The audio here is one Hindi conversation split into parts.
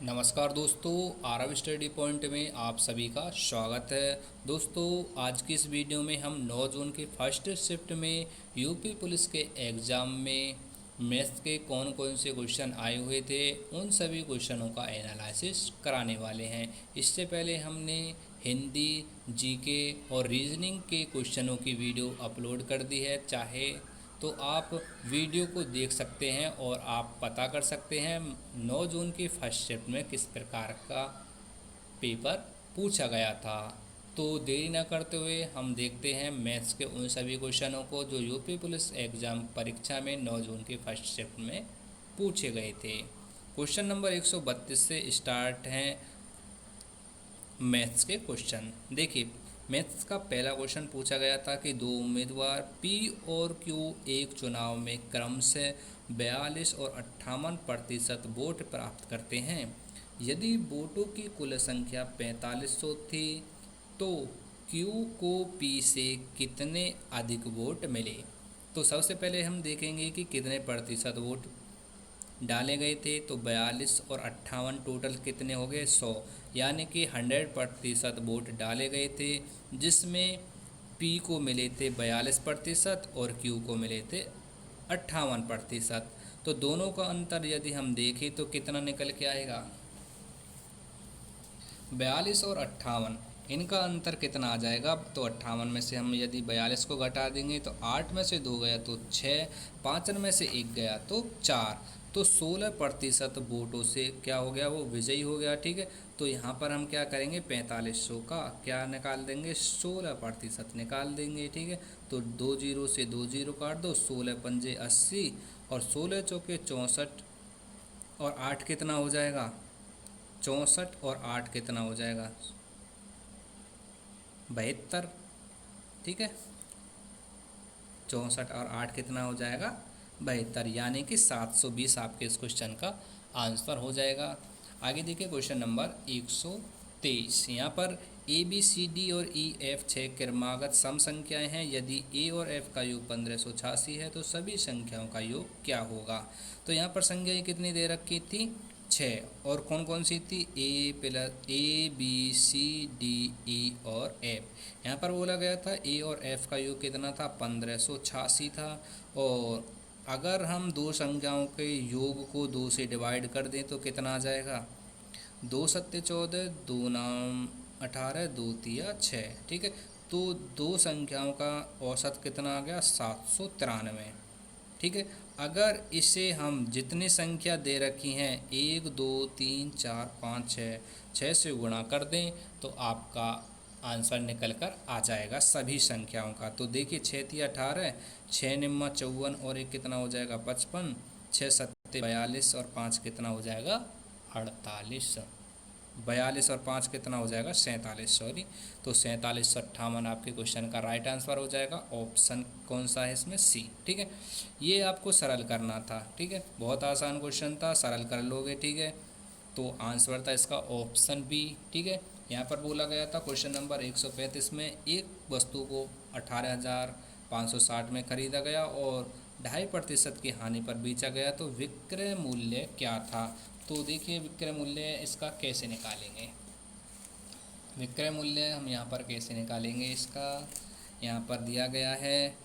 नमस्कार दोस्तों, आरव स्टडी पॉइंट में आप सभी का स्वागत है। दोस्तों, आज की इस वीडियो में हम 9 जून की फर्स्ट शिफ्ट में यूपी पुलिस के एग्ज़ाम में मैथ्स के कौन कौन से क्वेश्चन आए हुए थे, उन सभी क्वेश्चनों का एनालिसिस कराने वाले हैं। इससे पहले हमने हिंदी, जीके और रीजनिंग के क्वेश्चनों की वीडियो अपलोड कर दी है। चाहे तो आप वीडियो को देख सकते हैं और आप पता कर सकते हैं 9 जून की फर्स्ट शिफ्ट में किस प्रकार का पेपर पूछा गया था। तो देरी न करते हुए हम देखते हैं मैथ्स के उन सभी क्वेश्चनों को जो यूपी पुलिस एग्ज़ाम परीक्षा में 9 जून की फर्स्ट शिफ्ट में पूछे गए थे। क्वेश्चन नंबर 132 से स्टार्ट हैं मैथ्स के क्वेश्चन। देखिए, मैथ्स का पहला क्वेश्चन पूछा गया था कि दो उम्मीदवार पी और क्यू एक चुनाव में क्रमशः 42 और 58% वोट प्राप्त करते हैं। यदि वोटों की कुल संख्या 4500 थी तो क्यू को पी से कितने अधिक वोट मिले। तो सबसे पहले हम देखेंगे कि कितने प्रतिशत वोट डाले गए थे। तो 42 और 58 टोटल कितने हो गए, 100, यानी कि 100% वोट डाले गए थे, जिसमें पी को मिले थे 42% और क्यू को मिले थे 58%। तो दोनों का अंतर यदि हम देखें तो कितना निकल के आएगा, 42 और 58, इनका अंतर कितना आ जाएगा। तो 58 में से हम यदि 42 को घटा देंगे तो 8 में से 2 गया तो 6, 5 में से 1 गया तो 4, तो 16% वोटों से क्या हो गया, वो विजयी हो गया। ठीक है, तो यहाँ पर हम क्या करेंगे, 4500 का क्या निकाल देंगे, 16% निकाल देंगे। ठीक है, तो 2 जीरो से 2 जीरो काट दो, 16 पंजे 80 और 16 चौके 64 और 8 कितना हो जाएगा, 64 और 8 कितना हो जाएगा, 72। ठीक है, 64 और 8 कितना हो जाएगा, 72, यानी कि 720 आपके इस क्वेश्चन का आंसर हो जाएगा। आगे देखिए क्वेश्चन नंबर 123। यहाँ पर ए बी सी डी और ई एफ 6 क्रमागत सम संख्याएं हैं। यदि ए और एफ का योग 1586 है तो सभी संख्याओं का योग क्या होगा। तो यहाँ पर संख्याएं कितनी दे रखी थी, 6, और कौन कौन सी थी, A B C D E और एफ। यहाँ पर बोला गया था ए और एफ का योग कितना था, 1586 था। और अगर हम दो संख्याओं के योग को 2 से डिवाइड कर दें तो कितना आ जाएगा, 2 सत्ते 14, 2 नाम 18, 2 तिया 6। ठीक है, तो दो संख्याओं का औसत कितना आ गया, 793। ठीक है, अगर इसे हम जितनी संख्या दे रखी हैं 1 2 3 4 5 6 से गुणा कर दें तो आपका आंसर निकल कर आ जाएगा सभी संख्याओं का। तो देखिए, 6 तिया 18, 6 निम्मा 54 और एक कितना हो जाएगा 55, 6 सत्ते 42 और 5 कितना हो जाएगा 48, 42 और 5 कितना हो जाएगा 47, सॉरी। तो 4758 आपके क्वेश्चन का राइट आंसर हो जाएगा। ऑप्शन कौन सा है इसमें, सी। ठीक है, ये आपको सरल करना था। ठीक है, बहुत आसान क्वेश्चन था, सरल कर लोगे। ठीक है, तो आंसर था इसका ऑप्शन बी। ठीक है, यहाँ पर बोला गया था क्वेश्चन नंबर 135 में एक वस्तु को 18,560 में खरीदा गया और 2.5% की हानि पर बेचा गया, तो विक्रय मूल्य क्या था। तो देखिए, विक्रय मूल्य इसका कैसे निकालेंगे, विक्रय मूल्य हम यहाँ पर कैसे निकालेंगे इसका, यहाँ पर दिया गया है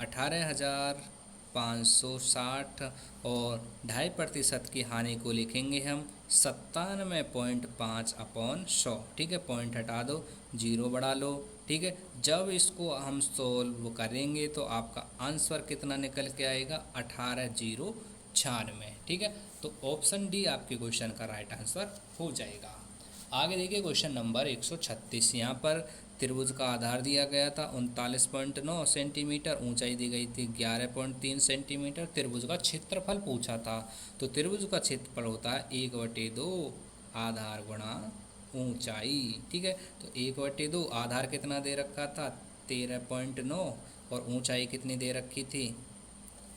18,560 और 2.5% की हानि को लिखेंगे हम 97.5/100। ठीक है, पॉइंट हटा दो, जीरो बढ़ा लो। ठीक है, जब इसको हम सोल्व करेंगे तो आपका आंसर कितना निकल के आएगा, 18,096। ठीक है, तो ऑप्शन डी आपके क्वेश्चन का राइट आंसर हो जाएगा। आगे देखिए क्वेश्चन नंबर 136। यहाँ पर त्रिभुज का आधार दिया गया था 39.9 सेंटीमीटर, ऊंचाई दी गई थी 11.3 सेंटीमीटर। त्रिभुज का क्षेत्रफल पूछा था। तो त्रिभुज का क्षेत्रफल होता है 1/2 आधार गुणा ऊंचाई। ठीक है, तो 1/2 आधार कितना दे रखा था, 13.9, और ऊंचाई कितनी दे रखी थी,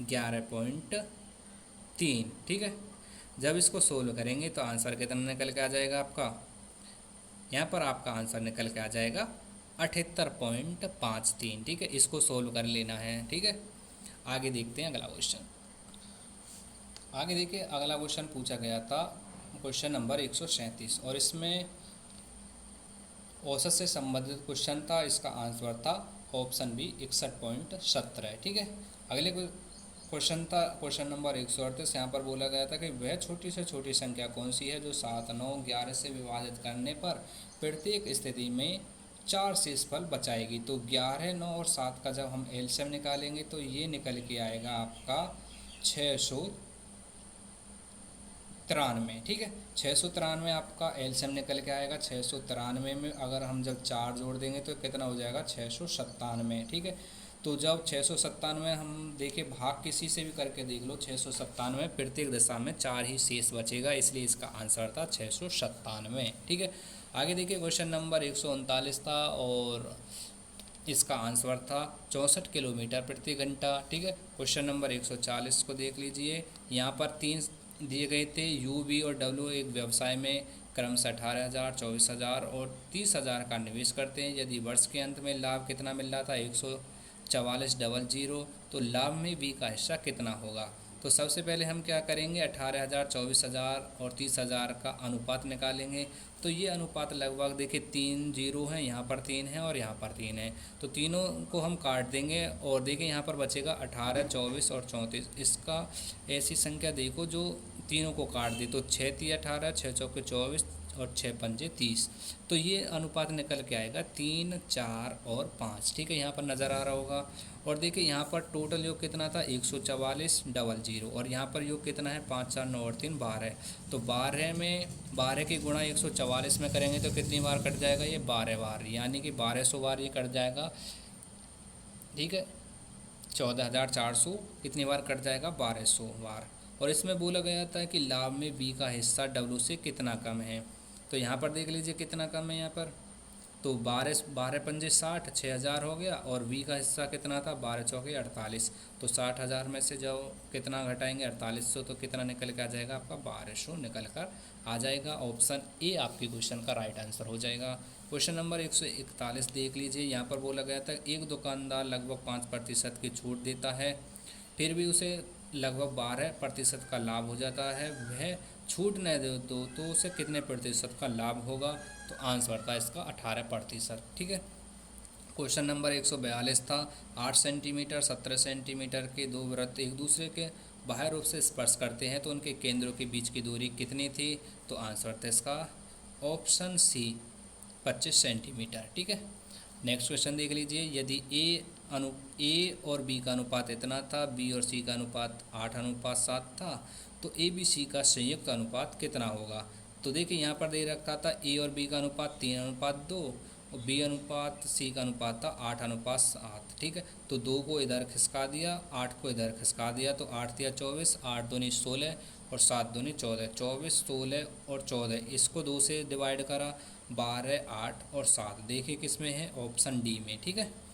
11.3। ठीक है, जब इसको सोल्व करेंगे तो आंसर कितना निकल के आ जाएगा आपका, यहाँ पर आपका आंसर निकल के आ जाएगा 78.53। ठीक है, इसको सोल्व कर लेना है। ठीक है, आगे देखते हैं अगला क्वेश्चन। आगे देखिए, अगला क्वेश्चन पूछा गया था क्वेश्चन नंबर 137 और इसमें औसत से संबंधित क्वेश्चन था। इसका आंसर था ऑप्शन बी 61.17। ठीक है, अगले क्वेश्चन था क्वेश्चन नंबर 138। यहाँ पर बोला गया था कि वह छोटी से छोटी संख्या कौन सी है जो 7, 9, 11 से विभाजित करने पर प्रत्येक स्थिति में 4 शेषफल बचाएगी। तो 11, 9 और 7 का जब हम एलसीएम निकालेंगे तो ये निकल के आएगा आपका 693। ठीक है, 693 आपका एलसीएम निकल के आएगा। 693 में अगर हम जब 4 जोड़ देंगे तो कितना हो जाएगा 697। ठीक है, तो जब 697 हम देखें भाग किसी से भी करके देख लो, 697 प्रत्येक दशा में 4 ही शेष बचेगा, इसलिए इसका आंसर था 697। ठीक है, आगे देखिए क्वेश्चन नंबर 139 था और इसका आंसर था 64 किलोमीटर प्रति घंटा। ठीक है, क्वेश्चन नंबर 140 को देख लीजिए। यहाँ पर 3 दिए गए थे, यू, वी और डब्ल्यू एक व्यवसाय में क्रमशः 18,000, 24,000 और 30,000 का निवेश करते हैं। यदि वर्ष के अंत में लाभ कितना मिल रहा था 144,000, तो लाभ में वी का हिस्सा कितना होगा। तो सबसे पहले हम क्या करेंगे, 18,000, 24,000 और 30,000 का अनुपात निकालेंगे। तो ये अनुपात लगभग देखिए 3 जीरो हैं, यहाँ पर 3 है और यहाँ पर 3 है, तो तीनों को हम काट देंगे और देखिए यहाँ पर बचेगा 18, 24 और 34। इसका ऐसी संख्या देखो जो तीनों को काट दे, तो 6 3 18, 6 चौके 24 और 6 पंजे 30। तो ये अनुपात निकल के आएगा 3, 4 और 5। ठीक है, यहाँ पर नज़र आ रहा होगा। और देखिए यहाँ पर टोटल योग कितना था 144,000 और यहाँ पर योग कितना है 5, 4, 9 और 3 12। तो 12 की गुणा 144 में करेंगे तो कितनी बार कट जाएगा, ये 12 बार, यानी कि 1200 बार ये कट जाएगा। ठीक है, 14,400 कितनी बार कट जाएगा 1200 बार। और इसमें बोला गया था कि लाभ में बी का हिस्सा डब्ल्यू से कितना कम है। तो यहाँ पर देख लीजिए कितना कम है यहाँ पर, तो 12 पंजे 60, 6,000 हो गया और वी का हिस्सा कितना था 12 चौके 48। तो 60,000 में से जब कितना घटाएंगे 4800, तो कितना निकल के आ जाएगा आपका 1200 निकल कर आ जाएगा। ऑप्शन ए आपकी क्वेश्चन का राइट आंसर हो जाएगा। क्वेश्चन नंबर 141 देख लीजिए। यहाँ पर बोला गया था एक दुकानदार लगभग 5% की छूट देता है, फिर भी उसे लगभग 12% का लाभ हो जाता है। वह छूट न दे तो उसे कितने प्रतिशत का लाभ होगा। तो आंसर था इसका 18%। ठीक है, क्वेश्चन नंबर 142 था 8 सेंटीमीटर 17 सेंटीमीटर के दो वृत्त एक दूसरे के बाह्य रूप से स्पर्श करते हैं तो उनके केंद्रों के बीच की दूरी कितनी थी। तो आंसर था इसका ऑप्शन सी 25 सेंटीमीटर। ठीक है, नेक्स्ट क्वेश्चन देख लीजिए। यदि ए और बी का अनुपात इतना था, बी और सी का अनुपात 8:7 था, तो ए बी सी का संयुक्त अनुपात कितना होगा। तो देखिए यहाँ पर दे रखा था ए और बी का अनुपात 3:2 और बी अनुपात सी का अनुपात था 8:7। ठीक है, तो 2 को इधर खिसका दिया, 8 को इधर खिसका दिया, तो 8 या 24, 8 दूनी 16 और 7 दूनी 14, 24, 16 और 14। इसको 2 से डिवाइड करा, 12, 8 और 7। देखिए किस में है, ऑप्शन डी में। ठीक है,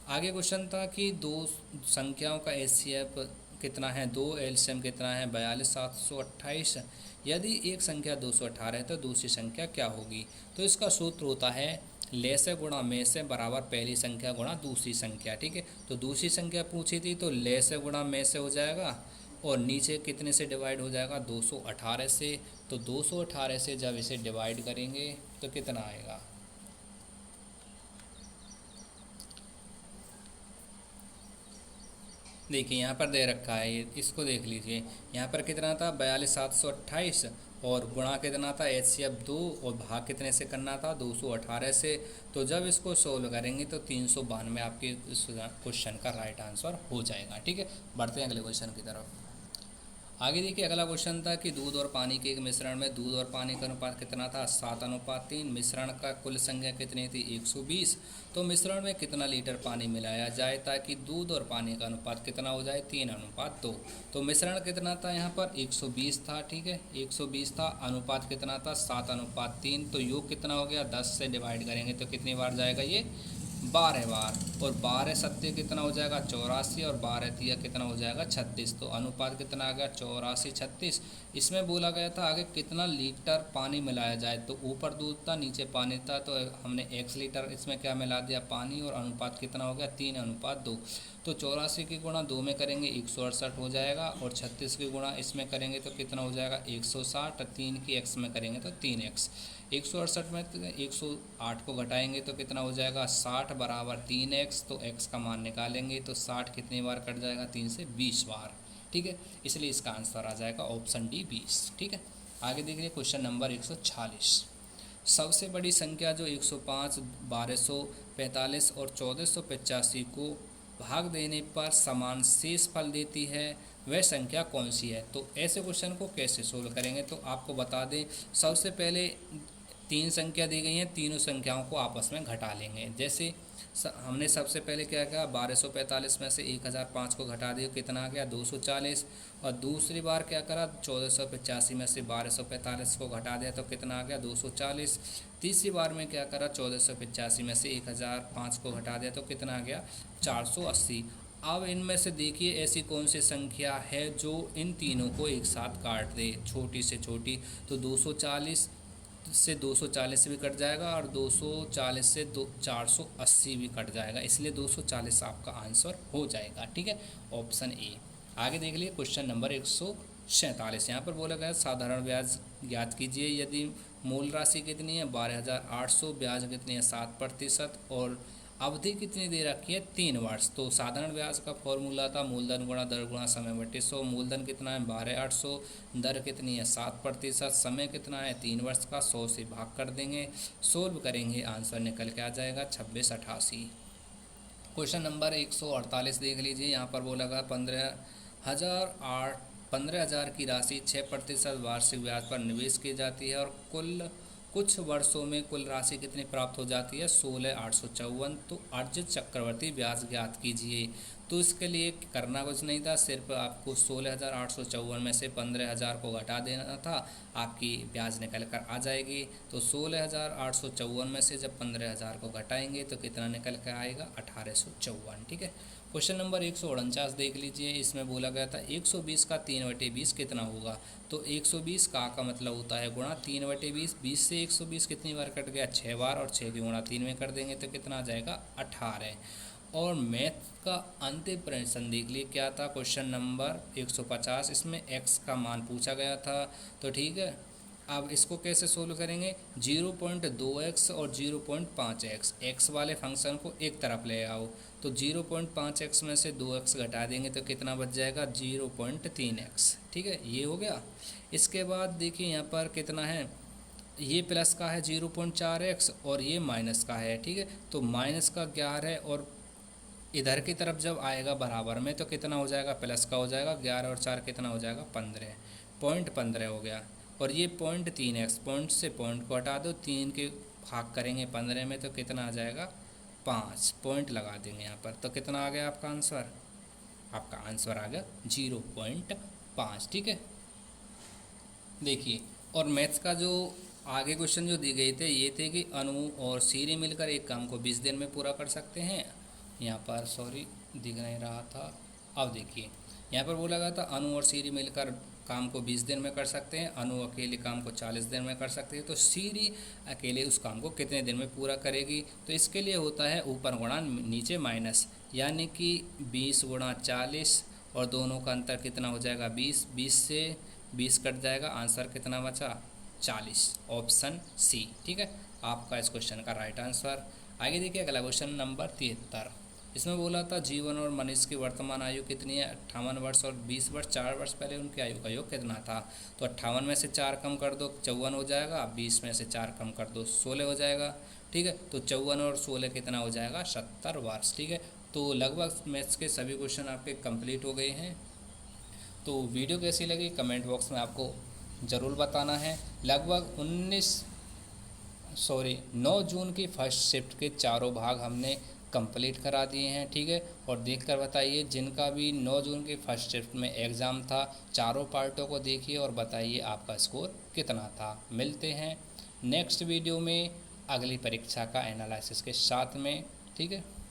आगे क्वेश्चन था कि दो संख्याओं का एचसीएफ कितना है, 2 एलसीएम कितना है 42,728। यदि एक संख्या 218 है तो दूसरी संख्या क्या होगी। तो इसका सूत्र होता है ले से गुणा में से बराबर पहली संख्या गुणा दूसरी संख्या। ठीक है, तो दूसरी संख्या पूछी थी तो ले से गुणा में से हो जाएगा और नीचे कितने से डिवाइड हो जाएगा 218 से। तो 218 से जब इसे डिवाइड करेंगे तो कितना आएगा, देखिए यहाँ पर दे रखा है, इसको देख लीजिए। यहाँ पर कितना था 42,728 और गुणा कितना था एचसीएफ 2 और भाग कितने से करना था 218 से। तो जब इसको सोल्व करेंगे तो 392 आपके इस क्वेश्चन का राइट आंसर हो जाएगा। ठीक है, बढ़ते हैं अगले क्वेश्चन की तरफ। आगे देखिए अगला क्वेश्चन था कि दूध और पानी के एक मिश्रण में दूध और पानी का अनुपात कितना था 7:3। मिश्रण का कुल संख्या कितनी थी 120। तो मिश्रण में कितना लीटर पानी मिलाया जाए ताकि दूध और पानी का अनुपात कितना हो जाए 3:2। तो मिश्रण कितना था यहाँ पर 120 था। ठीक है, 120 था, अनुपात कितना था 7:3। तो योग कितना हो गया 10 से डिवाइड करेंगे तो कितनी बार जाएगा ये 12 बार, और 12 सत्ते कितना हो जाएगा 84, और 12 तिया कितना हो जाएगा 36। तो अनुपात कितना आ गया 84 36। इसमें बोला गया था आगे कितना लीटर पानी मिलाया जाए, तो ऊपर दूध था नीचे पानी था, तो हमने x लीटर इसमें क्या मिला दिया पानी, और अनुपात कितना हो गया 3:2। तो 84 की गुणा 2 में करेंगे 168 हो जाएगा, और 36 की गुणा इसमें करेंगे तो कितना हो जाएगा 160, 3 की x में करेंगे तो 3x। 168 में 108 को घटाएंगे तो कितना हो जाएगा 60 बराबर 3x। तो x का मान निकालेंगे तो 60 कितनी बार कट जाएगा 3 से 20 बार। ठीक है, इसलिए इसका आंसर आ जाएगा ऑप्शन डी 20। ठीक है, आगे देखिए क्वेश्चन नंबर 146। सबसे बड़ी संख्या जो 105, 1245 और 1485 को भाग देने पर समान शेष फल देती है, वह संख्या कौन सी है। तो ऐसे क्वेश्चन को कैसे सोल्व करेंगे, तो आपको बता दें सबसे पहले 3 संख्या दी गई हैं, तीनों संख्याओं को आपस में घटा लेंगे। जैसे हमने सबसे पहले क्या किया 1245 में से 1005 को घटा दिया, कितना आ गया 240। और दूसरी बार क्या करा 1485 में से 1245 को घटा दिया तो कितना आ गया 240। तीसरी बार में क्या करा 1485 में से 1005 को घटा दिया तो कितना आ गया 480। अब इनमें से देखिए ऐसी कौन सी संख्या है जो इन तीनों को एक साथ काट दे, छोटी से छोटी। तो 240 से 240 भी कट जाएगा, और 240 से 480 भी कट जाएगा, इसलिए 240 आपका आंसर हो जाएगा। ठीक है, ऑप्शन ए। आगे देख लिए क्वेश्चन नंबर 147। यहाँ पर बोला गया साधारण ब्याज ज्ञात कीजिए। यदि मूल राशि कितनी है 12,800, ब्याज कितनी है 7%, और अवधि कितनी दे रखी है 3 वर्ष। तो साधारण ब्याज का फॉर्मूला था मूलधन गुणा दर गुणा समय बटे 100। मूलधन कितना है 12,800, दर कितनी है 7%, समय कितना है 3 वर्ष का, 100 से भाग कर देंगे, सोल्व करेंगे, आंसर निकल के आ जाएगा 2688। क्वेश्चन नंबर 148 देख लीजिए। यहाँ पर बोला गया 15,000 की राशि 6% वार्षिक ब्याज पर निवेश की जाती है, और कुछ वर्षों में कुल राशि कितनी प्राप्त हो जाती है 16,854। तो अर्जित चक्रवर्ती ब्याज ज्ञात कीजिए। तो इसके लिए करना कुछ नहीं था, सिर्फ आपको 16,854 में से 15,000 को घटा देना था, आपकी ब्याज निकल कर आ जाएगी। तो 16,854 में से जब 15,000 को घटाएंगे तो कितना निकल कर आएगा 1,854। ठीक है, क्वेश्चन नंबर 149 देख लीजिए। इसमें बोला गया था 120 का 3/20 कितना होगा। तो 120 का मतलब होता है गुणा 3/20। 20 से 120 कितनी बार कट गया 6 बार, और 6 की गुणा 3 में कर देंगे तो कितना आ जाएगा 18। और मैथ का अंतिम प्रश्न देख लिए क्या था, क्वेश्चन नंबर 150। इसमें x का मान पूछा गया था। तो ठीक है, अब इसको कैसे सोल्व करेंगे 0.2x और 0.5x, x वाले फंक्शन को एक तरफ ले आओ। तो 0.5x में से 2x घटा देंगे तो कितना बच जाएगा 0.3x। ठीक है, ये हो गया। इसके बाद देखिए यहाँ पर कितना है, ये प्लस का है 0.4x और ये माइनस का है। ठीक है, तो माइनस का 11 है, और इधर की तरफ जब आएगा बराबर में तो कितना हो जाएगा प्लस का हो जाएगा, 11 और 4 कितना हो जाएगा 15 हो गया। और ये 0.3x, पॉइंट से पॉइंट को हटा दो, 3 के भाग करेंगे 15 में तो कितना आ जाएगा 5, पॉइंट लगा देंगे यहाँ पर। तो कितना आ गया आपका आंसर, आपका आंसर आ गया 0.5। ठीक है, देखिए। और मैथ्स का जो आगे क्वेश्चन जो दिए गए थे ये थे कि अनु और सीरी मिलकर एक काम को 20 दिन में पूरा कर सकते हैं। यहाँ पर सॉरी दिख नहीं रहा था, अब देखिए यहाँ पर बोला गया था अनु और सीरी मिलकर काम को 20 दिन में कर सकते हैं, अनु अकेले काम को 40 दिन में कर सकते हैं। तो सीरी अकेले उस काम को कितने दिन में पूरा करेगी। तो इसके लिए होता है ऊपर गुणा नीचे माइनस, यानी कि 20 गुणा 40, और दोनों का अंतर कितना हो जाएगा 20। 20 से 20 कट जाएगा, आंसर कितना बचा 40, ऑप्शन सी। ठीक है, आपका इस क्वेश्चन का राइट आंसर। आगे देखिए अगला क्वेश्चन नंबर 73। इसमें बोला था जीवन और मनीष की वर्तमान आयु कितनी है 58 वर्ष और 20 वर्ष। 4 वर्ष पहले उनकी आयु का योग कितना था। तो 58 में से 4 कम कर दो 54 हो जाएगा, 20 में से 4 कम कर दो 16 हो जाएगा। ठीक है, तो 54 और 16 कितना हो जाएगा 70 वर्ष। ठीक है, तो लगभग मैथ्स के सभी क्वेश्चन आपके कंप्लीट हो गए हैं। तो वीडियो कैसी लगी कमेंट बॉक्स में आपको ज़रूर बताना है। लगभग 9 जून की फर्स्ट शिफ्ट के चारों भाग हमने कंप्लीट करा दिए हैं। ठीक है, और देखकर बताइए जिनका भी 9 जून की फर्स्ट शिफ्ट में एग्ज़ाम था, चारों पार्टों को देखिए और बताइए आपका स्कोर कितना था। मिलते हैं नेक्स्ट वीडियो में अगली परीक्षा का एनालिसिस के साथ में। ठीक है।